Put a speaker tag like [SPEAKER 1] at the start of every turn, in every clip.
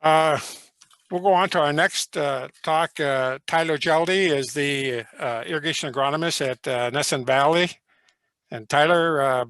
[SPEAKER 1] Uh, we'll go on to our next talk. Tyler Tjelde is the irrigation agronomist at Nesson Valley. And Tyler,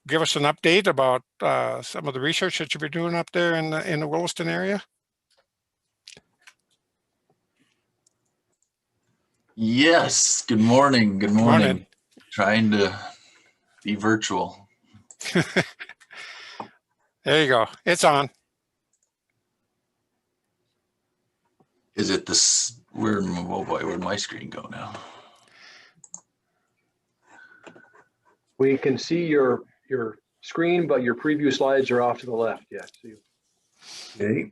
[SPEAKER 1] give us an update about some of the research that you've been doing up there in the Williston area.
[SPEAKER 2] Yes, good morning. Good morning. Trying to be virtual.
[SPEAKER 1] There you go. It's on.
[SPEAKER 2] Is it this? Oh boy, where'd my screen go now?
[SPEAKER 3] We can see your screen, but your preview slides are off to the left. Yeah.
[SPEAKER 2] Okay.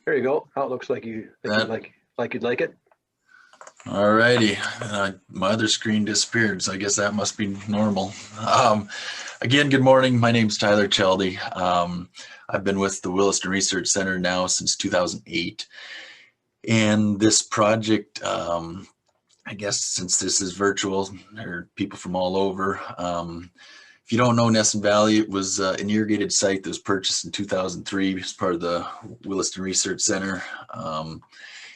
[SPEAKER 3] There you go. How it looks like you'd like it.
[SPEAKER 2] All righty. My other screen disappeared, so I guess that must be normal. Again, good morning. My name's Tyler Tjelde. I've been with the Williston Research Center now since 2008. And this project, I guess since this is virtual, there are people from all over. If you don't know Nesson Valley, it was an irrigated site that was purchased in 2003 as part of the Williston Research Center.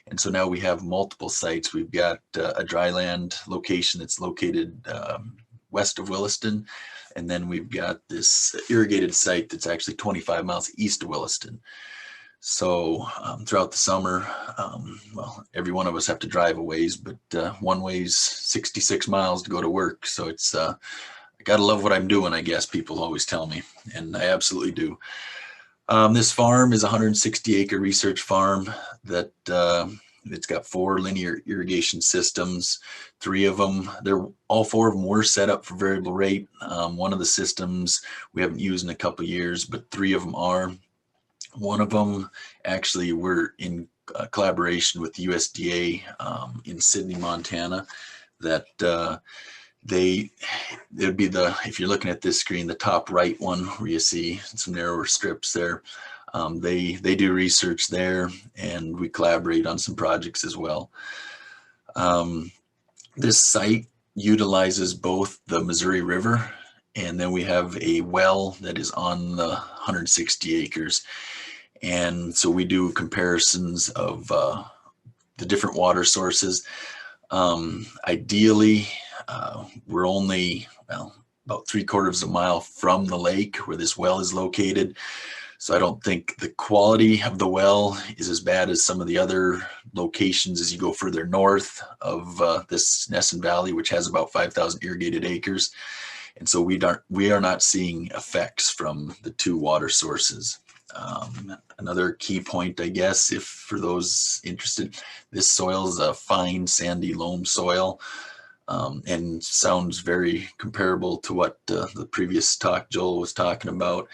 [SPEAKER 2] And so now we have multiple sites. We've got a dryland location that's located west of Williston. And then we've got this irrigated site that's actually 25 miles east of Williston. So throughout the summer, well, every one of us have to drive a ways, but one way's 66 miles to go to work. So it's, I gotta love what I'm doing, I guess people always tell me, and I absolutely do. This farm is a 160-acre research farm that it's got 4 linear irrigation systems. 3 of them, all 4 of them were set up for variable rate. One of the systems we haven't used in a couple of years, but 3 of them are. One of them actually we're in collaboration with the USDA in Sidney, Montana. That it'd be if you're looking at this screen, the top right one where you see some narrower strips there. They do research there, and we collaborate on some projects as well. This site utilizes both the Missouri River, and then we have a well that is on the 160 acres. And so we do comparisons of the different water sources. Ideally, we're only, well, about 3/4 of a mile from the lake where this well is located. So I don't think the quality of the well is as bad as some of the other locations as you go further north of this Nesson Valley, which has about 5,000 irrigated acres. And so we are not seeing effects from the 2 water sources. Another key point, I guess, if for those interested, this soil is a fine sandy loam soil, and sounds very comparable to what the previous talk Joel was talking about.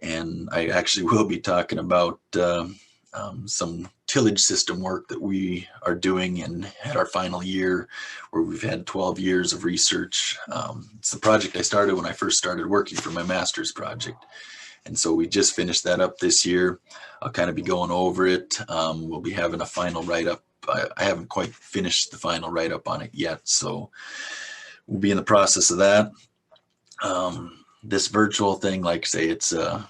[SPEAKER 2] And I actually will be talking about some tillage system work that we are doing and had our final year, where we've had 12 years of research. It's the project I started when I first started working for my master's project. And so we just finished that up this year. I'll kind of be going over it. We'll be having a final write-up. I haven't quite finished the final write-up on it yet, so we'll be in the process of that. This virtual thing, like I say, it's a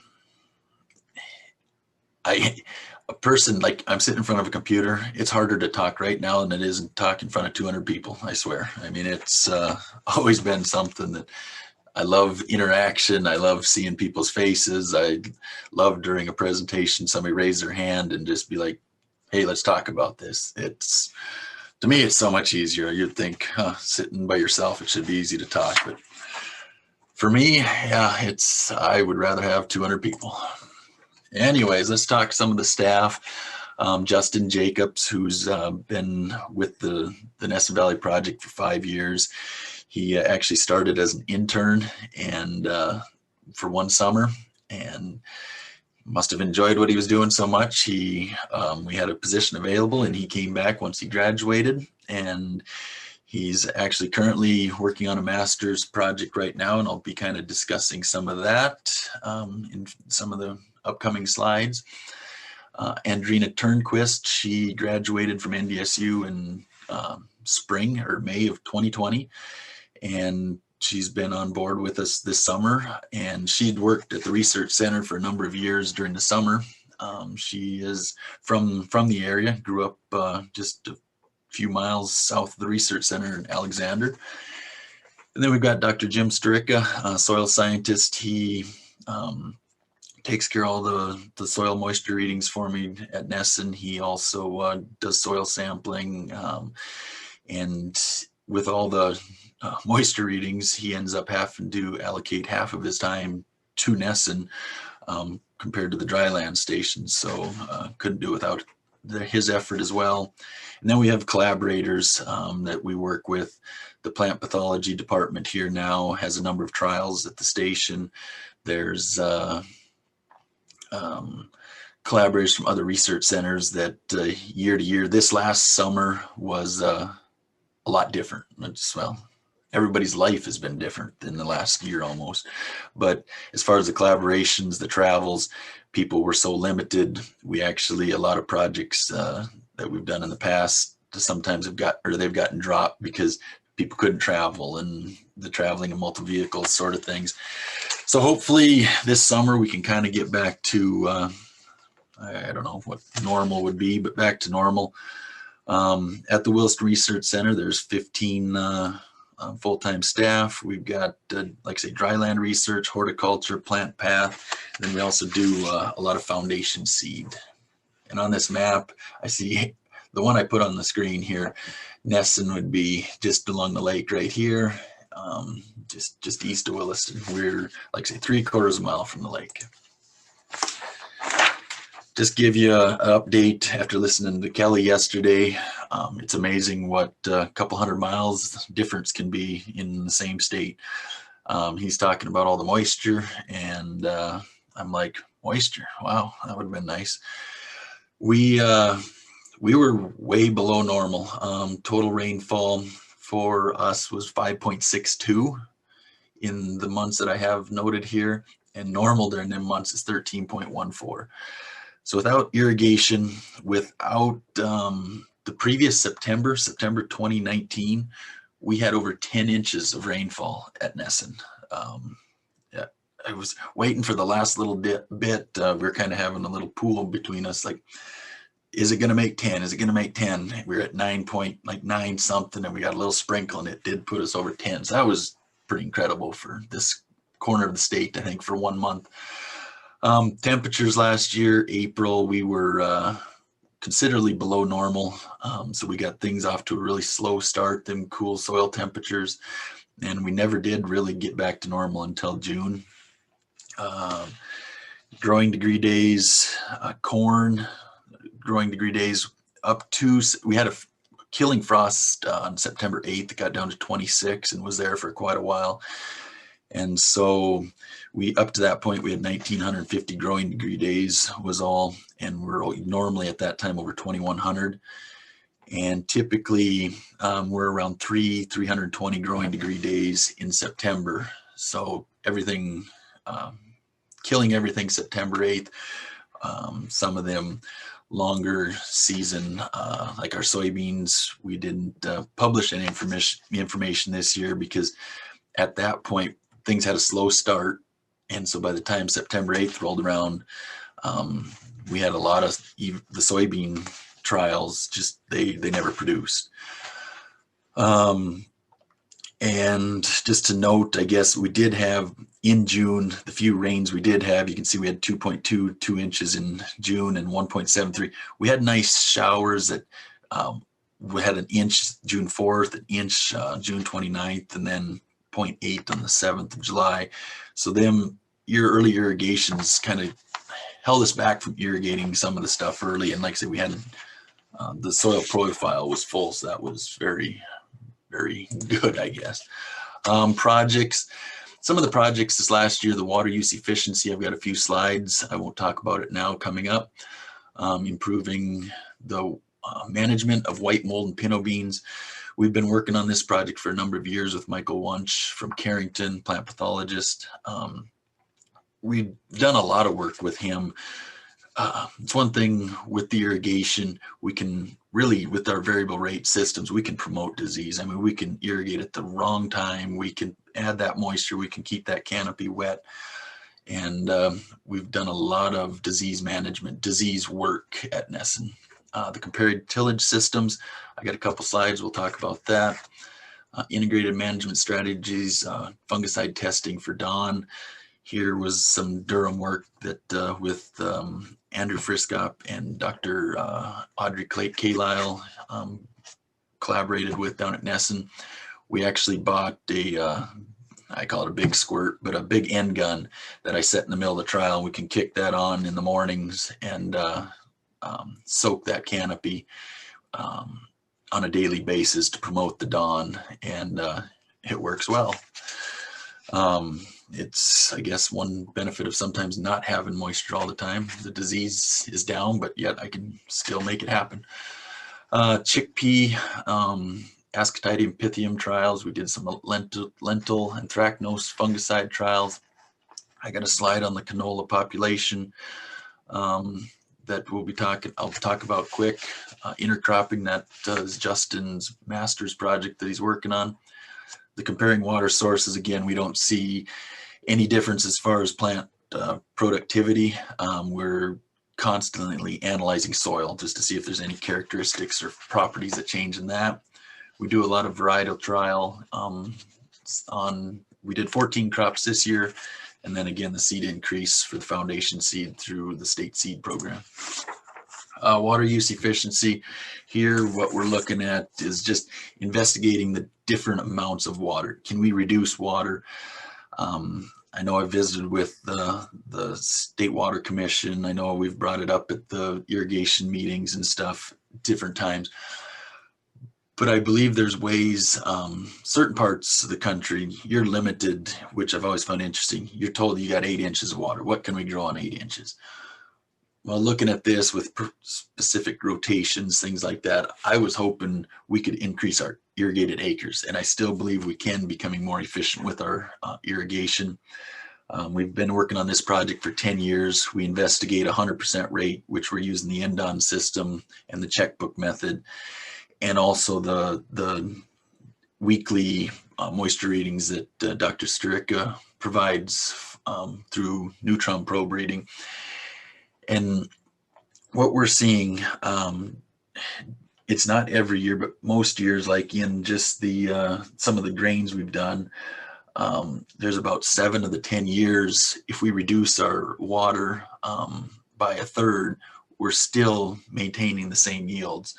[SPEAKER 2] person, like I'm sitting in front of a computer. It's harder to talk right now than it is to talk in front of 200 people, I swear. I mean, it's always been something that I love interaction. I love seeing people's faces. I love during a presentation, somebody raise their hand and just be like, hey, let's talk about this. To me, it's so much easier. You'd think sitting by yourself, it should be easy to talk. But for me, yeah, I would rather have 200 people. Anyways, let's talk some of the staff. Justin Jacobs, who's been with the Nesson Valley Project for 5 years. He actually started as an intern and for one summer, and must have enjoyed what he was doing so much. We had a position available, and he came back once he graduated, and he's actually currently working on a master's project right now, and I'll be kind of discussing some of that in some of the upcoming slides. Andrina Turnquist, she graduated from NDSU in spring or May of 2020. And She's been on board with us this summer, and she'd worked at the research center for a number of years during the summer. She is from the area, grew up just a few miles south of the research center in Alexander. And then we've got Dr. Jim Sturicka, a soil scientist. He takes care of all the soil moisture readings for me at Nesson. He also does soil sampling, and with all the moisture readings, he ends up having to allocate half of his time to Nesson compared to the dryland station. So couldn't do without his effort as well. And then we have collaborators that we work with. The plant pathology department here now has a number of trials at the station. There's collaborators from other research centers that year to year, this last summer was a lot different. Well, everybody's life has been different in the last year almost. But as far as the collaborations, the travels, people were so limited. We actually, a lot of projects that we've done in the past sometimes they've gotten dropped because people couldn't travel, and the traveling in multiple vehicles sort of things. So hopefully this summer we can kind of get back to, I don't know what normal would be, but back to normal. At the Williston Research Center, there's 15 full-time staff. We've got, like I say, dryland research, horticulture, plant path. Then we also do a lot of foundation seed. And on this map, I see the one I put on the screen here, Nesson would be just along the lake right here, just east of Williston. We're, like I say, 3/4 mile from the lake. Just give you an update after listening to Kelly yesterday. It's amazing what a couple 100 miles difference can be in the same state. He's talking about all the moisture, and I'm like, moisture? Wow, that would have been nice. We were way below normal. Total rainfall for us was 5.62 in the months that I have noted here, and normal during them months is 13.14. So without irrigation, without the previous September 2019, we had over 10 inches of rainfall at Nesson. Yeah, I was waiting for the last little bit. We were kind of having a little pool between us, like, is it going to make 10? Is it going to make 10? We were at 9 something, and we got a little sprinkle, and it did put us over 10. So that was pretty incredible for this corner of the state, I think, for 1 month. Temperatures last year, April, we were considerably below normal. So we got things off to a really slow start, them cool soil temperatures, and we never did really get back to normal until June. Growing degree days, corn, growing degree days up to, we had a killing frost on September 8th. It got down to 26 and was there for quite a while. And so up to that point, we had 1,950 growing degree days was all, and we're normally at that time over 2,100. And typically we're around 320 growing degree days in September. So everything, killing everything September 8th, some of them longer season, like our soybeans. We didn't publish any information this year because at that point, things had a slow start. And so by the time September 8th rolled around, we had a lot of the soybean trials, just they never produced. And just to note, I guess we did have in June, the few rains we did have, you can see we had 2.22 inches in June and 1.73. We had nice showers that we had an inch June 4th, an inch June 29th, and then 0.8 on the 7th of July. So them early irrigations kind of held us back from irrigating some of the stuff early. And like I said, we had the soil profile was full, so that was very, very good, I guess. Projects, some of the projects this last year, the water use efficiency, I've got a few slides. I won't talk about it now, coming up. Improving the management of white mold and pinto beans. We've been working on this project for a number of years with Michael Wunsch from Carrington, plant pathologist. We've done a lot of work with him it's one thing with the irrigation, we can really, with our variable rate systems, we can promote disease. I mean, we can irrigate at the wrong time. We can add that moisture. We can keep that canopy wet. And we've done a lot of disease management, disease work at Nesson. The compared tillage systems, I got a couple slides. We'll talk about that. Integrated management strategies, fungicide testing for Dawn. Here was some Durham work that with Andrew Friskop and Dr. Audrey Kalile collaborated with down at Nesson. We actually bought a, I call it a big squirt, but a big end gun that I set in the middle of the trial. We can kick that on in the mornings and soak that canopy on a daily basis to promote the Dawn, and it works well. It's, I guess, one benefit of sometimes not having moisture all the time. The disease is down, but yet I can still make it happen. Chickpea, Ascatidium pythium trials. We did some lentil anthracnose fungicide trials. I got a slide on the canola population that we'll be talking. I'll talk about quick. Intercropping, that is Justin's master's project that he's working on. The comparing water sources, again, we don't see any difference as far as plant productivity. We're constantly analyzing soil just to see if there's any characteristics or properties that change in that. We do a lot of varietal trial we did 14 crops this year, and then again the seed increase for the foundation seed through the state seed program. Water use efficiency. Here, what we're looking at is just investigating the different amounts of water. Can we reduce water? I know I visited with the State Water Commission. I know we've brought it up at the irrigation meetings and stuff different times. But I believe there's ways, certain parts of the country, you're limited, which I've always found interesting. You're told you got 8 inches of water. What can we grow on 8 inches? Well, looking at this with specific rotations, things like that, I was hoping we could increase our irrigated acres, and I still believe we can, becoming more efficient with our irrigation. We've been working on this project for 10 years. We investigate 100% rate, which we're using the NDON system and the checkbook method, and also the weekly moisture readings that Dr. Sturicka provides through neutron probe reading. And what we're seeing, it's not every year, but most years, like in just the some of the grains we've done, there's about 7 of the 10 years, if we reduce our water by 1/3, we're still maintaining the same yields.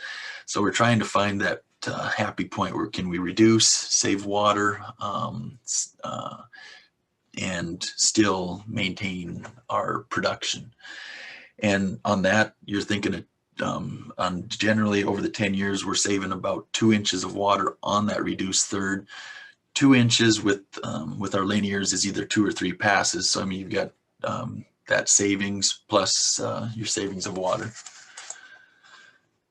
[SPEAKER 2] So we're trying to find that happy point where can we reduce, save water, and still maintain our production. And on that, you're thinking on generally over the 10 years, we're saving about 2 inches of water on that reduced 1/3. 2 inches with our linears is either 2 or 3 passes. So I mean, you've got that savings plus your savings of water.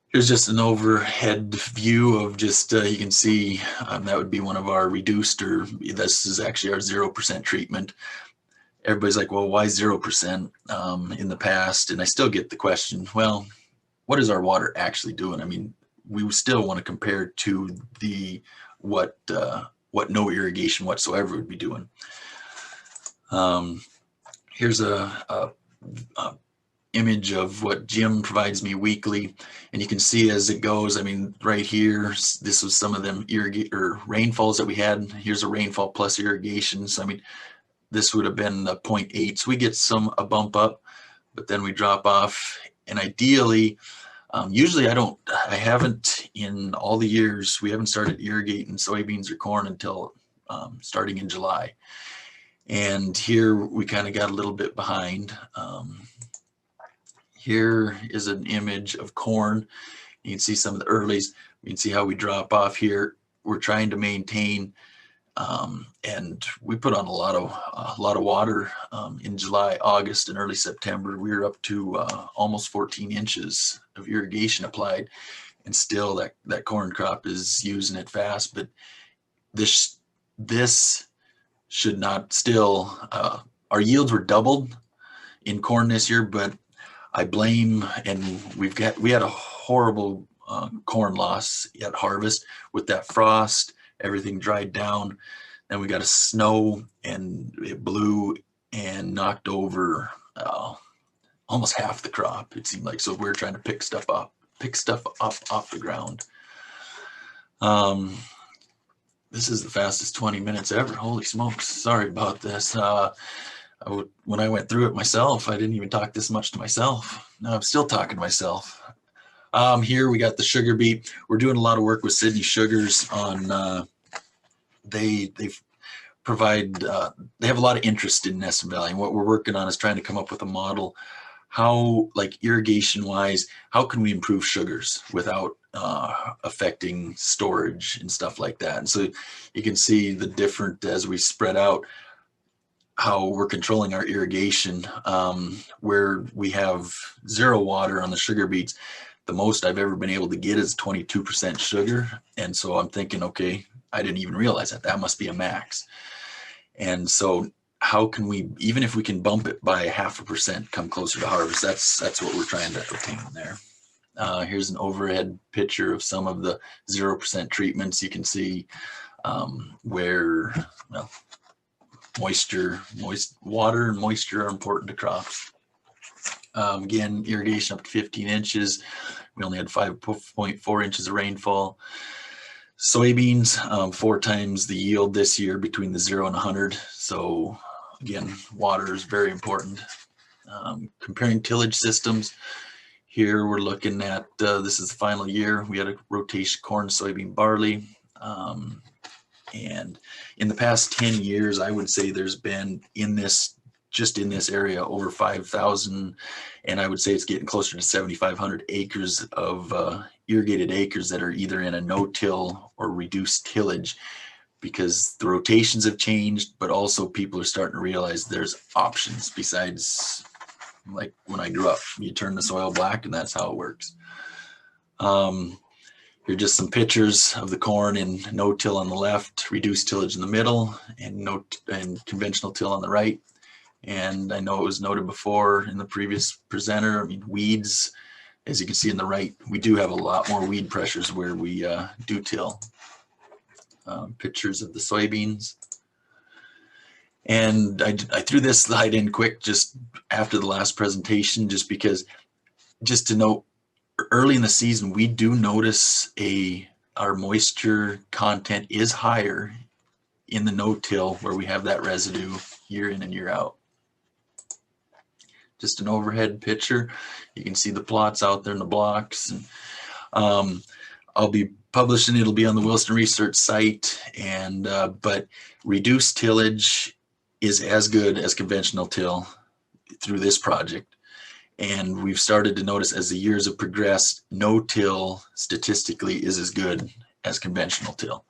[SPEAKER 2] Here's just an overhead view of just, you can see that would be one of our reduced, or this is actually our 0% treatment. Everybody's like, well, why 0% in the past? And I still get the question, well, what is our water actually doing? I mean, we still want to compare to what no irrigation whatsoever would be doing. Here's a image of what Jim provides me weekly, and you can see as it goes. I mean, right here, this was some of them rainfalls that we had. Here's a rainfall plus irrigation. So I mean, this would have been the 0.8. So we get a bump up, but then we drop off. And ideally, usually I haven't in all the years, we haven't started irrigating soybeans or corn until starting in July. And here we kind of got a little bit behind. Here is an image of corn. You can see some of the earlies. You can see how we drop off here. We're trying to maintain, and we put on a lot of water in July, August, and early September. We were up to almost 14 inches of irrigation applied, and still that corn crop is using it fast. But this should not still. Our yields were doubled in corn this year, but I blame, and we had a horrible corn loss at harvest with that frost. Everything dried down. Then we got a snow, and it blew and knocked over almost half the crop. It seemed like. So we're trying to pick stuff up off the ground. This is the fastest 20 minutes ever. Holy smokes! Sorry about this. When I went through it myself, I didn't even talk this much to myself. Now I'm still talking to myself. Here we got the sugar beet. We're doing a lot of work with Sydney Sugars on. They have a lot of interest in Nesson Valley, and what we're working on is trying to come up with a model how, like irrigation wise, how can we improve sugars without affecting storage and stuff like that. And so you can see the different, as we spread out, how we're controlling our irrigation, where we have 0 water on the sugar beets. The most I've ever been able to get is 22% sugar. And so I'm thinking, okay, I didn't even realize that must be a max. And so how can we, even if we can bump it by 0.5%, come closer to harvest? That's what we're trying to obtain there. Here's an overhead picture of some of the 0% treatments. You can see where, well, water and moisture are important to crops. Again, irrigation up to 15 inches. We only had 5.4 inches of rainfall. Soybeans, 4 times the yield this year between the 0 and 100. So again, water is very important. Comparing tillage systems, here we're looking at, this is the final year. We had a rotation corn, soybean, barley. And in the past 10 years, I would say there's been just in this area over 5,000, and I would say it's getting closer to 7,500 acres of irrigated acres that are either in a no-till or reduced tillage, because the rotations have changed, but also people are starting to realize there's options besides, like when I grew up, you turn the soil black and that's how it works. Here are just some pictures of the corn in no-till on the left, reduced tillage in the middle, and conventional till on the right. And I know it was noted before in the previous presenter, I mean, weeds, as you can see in the right, we do have a lot more weed pressures where we do till. Pictures of the soybeans. And I threw this slide in quick just after the last presentation, just because, just to note, early in the season, we do notice our moisture content is higher in the no-till where we have that residue year in and year out. Just an overhead picture. You can see the plots out there in the blocks. And, I'll be publishing, it'll be on the Williston Research site, and but reduced tillage is as good as conventional till through this project. And we've started to notice as the years have progressed, no-till statistically is as good as conventional till.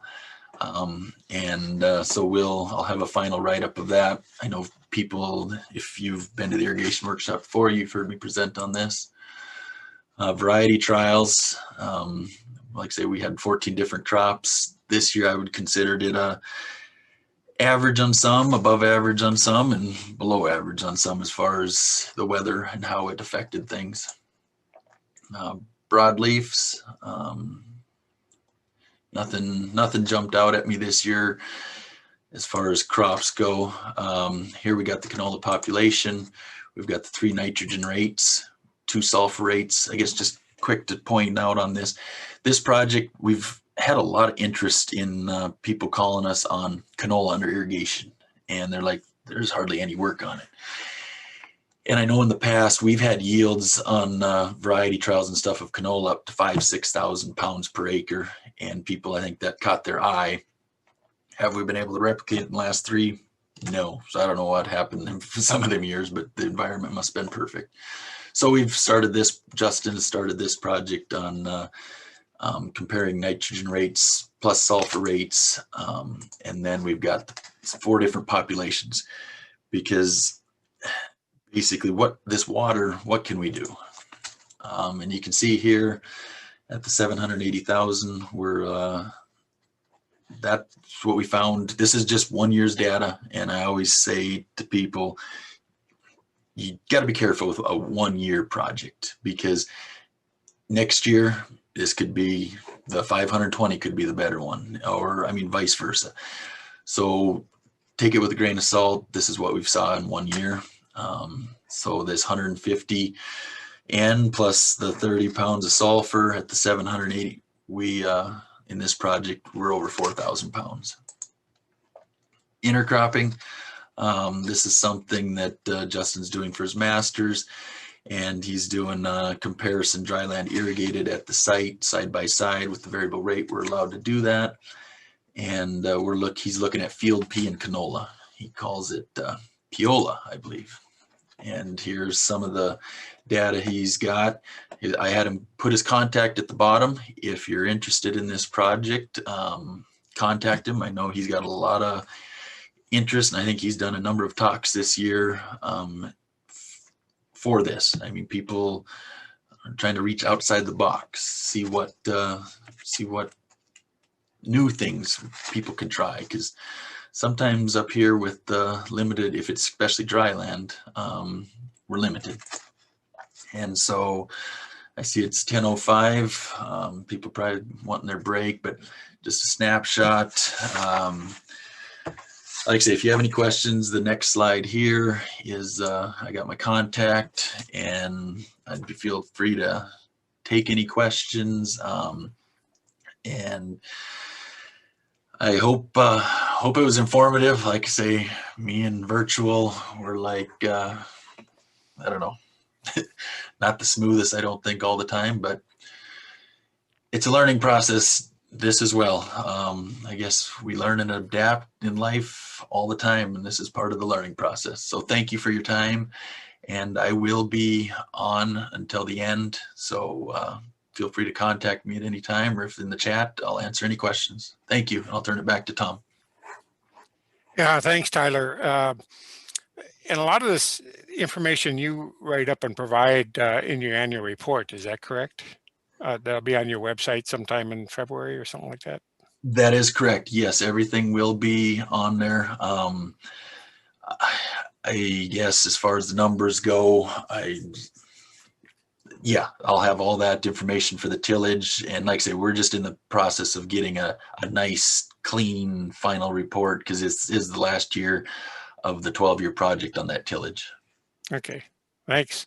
[SPEAKER 2] So I'll have a final write-up of that. I know people, if you've been to the irrigation workshop before, you've heard me present on this. Variety trials, like I say, we had 14 different crops. This year I would consider it average on some, above average on some, and below average on some as far as the weather and how it affected things. Broadleafs, nothing jumped out at me this year as far as crops go. Here we got the canola population. We've got the 3 nitrogen rates, 2 sulfur rates. I guess just quick to point out on this project, we've had a lot of interest in people calling us on canola under irrigation, and they're like, there's hardly any work on it. And I know in the past we've had yields on variety trials and stuff of canola up to 5,000–6,000 pounds per acre, and people, I think that caught their eye. Have we been able to replicate it in the last 3? No. So I don't know what happened in some of them years, but the environment must have been perfect. So we've started this, Justin has started this project on comparing nitrogen rates plus sulfur rates. And then we've got 4 different populations, because basically what can we do? And you can see here at the 780,000, that's what we found. This is just 1 year's data. And I always say to people, you got to be careful with a 1-year project, because next year this could be the 520 could be the better one, or I mean vice versa. So take it with a grain of salt. This is what we've saw in 1 year. So this 150 and plus the 30 pounds of sulfur at the 780, we in this project we're over 4,000 pounds. Intercropping. This is something that Justin's doing for his master's, and he's doing a comparison dryland irrigated at the side by side with the variable rate. We're allowed to do that, and he's looking at field pea and canola. He calls it piola, I believe. And here's some of the data he's got. I had him put his contact at the bottom. If you're interested in this project, contact him. I know he's got a lot of interest, and I think he's done a number of talks this year for this. I mean, people are trying to reach outside the box, see what new things people can try, because sometimes up here with limited, if it's especially dry land, we're limited. And so I see it's 10:05. People probably wanting their break, but just a snapshot. Like I say, if you have any questions, the next slide here is I got my contact, and I'd feel free to take any questions. And I hope it was informative. Like I say, me and virtual, we're like, I don't know, not the smoothest, I don't think, all the time, but it's a learning process. This as well. I guess we learn and adapt in life all the time, and this is part of the learning process. So thank you for your time, and I will be on until the end. So feel free to contact me at any time, or if in the chat, I'll answer any questions. Thank you. I'll turn it back to Tom.
[SPEAKER 1] Yeah, thanks, Tyler. And a lot of this information you write up and provide in your annual report, is that correct? That'll be on your website sometime in February or something like that?
[SPEAKER 2] That is correct. Yes, everything will be on there. I guess as far as the numbers go, I'll have all that information for the tillage. And like I say, we're just in the process of getting a nice, clean final report, because this is the last year of the 12-year project on that tillage.
[SPEAKER 1] Okay, thanks.